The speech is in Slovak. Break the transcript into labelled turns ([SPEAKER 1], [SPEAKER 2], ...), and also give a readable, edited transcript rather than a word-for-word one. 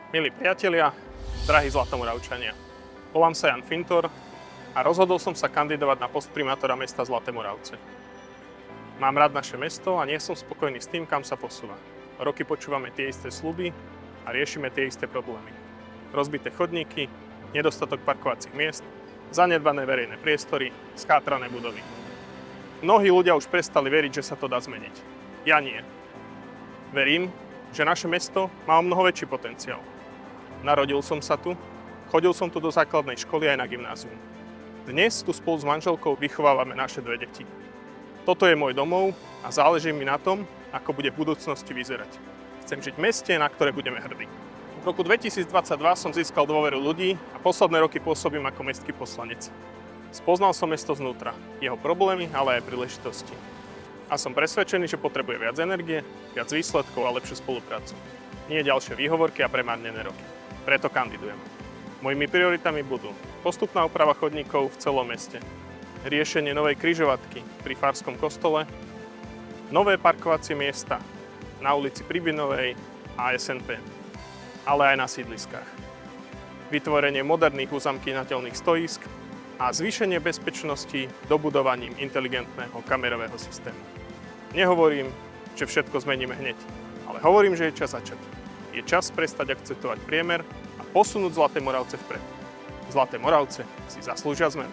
[SPEAKER 1] Milí priatelia, drahí Zlatomoravčania, volám sa Jan Fintor a rozhodol som sa kandidovať na post primátora mesta Zlaté Moravce. Mám rád naše mesto a nie som spokojný s tým, kam sa posúva. Roky počúvame tie isté sľuby a riešime tie isté problémy. Rozbité chodníky, nedostatok parkovacích miest, zanedbané verejné priestory, skátrané budovy. Mnohí ľudia už prestali veriť, že sa to dá zmeniť. Ja nie. Verím, že naše mesto má o mnoho väčší potenciál. Narodil som sa tu, chodil som tu do základnej školy aj na gymnázium. Dnes tu spolu s manželkou vychovávame naše dve deti. Toto je môj domov a záleží mi na tom, ako bude v budúcnosti vyzerať. Chcem žiť v meste, na ktoré budeme hrdí. V roku 2022 som získal dôveru ľudí a posledné roky pôsobím ako mestský poslanec. Spoznal som mesto znútra, jeho problémy, ale aj príležitosti. A som presvedčený, že potrebuje viac energie, viac výsledkov a lepšiu spoluprácu. Nie ďalšie výhovorky a premárnené roky. Preto kandidujem. Mojimi prioritami budú postupná oprava chodníkov v celom meste, riešenie novej križovatky pri Farskom kostole, nové parkovacie miesta na ulici Pribinovej a SNP, ale aj na sídliskách, vytvorenie moderných uzamknateľných stojísk a zvýšenie bezpečnosti dobudovaním inteligentného kamerového systému. Nehovorím, že všetko zmeníme hneď, ale hovorím, že je čas začať. Je čas prestať akceptovať priemer a posunúť Zlaté Moravce vpred. Zlaté Moravce si zaslúžia zmenu.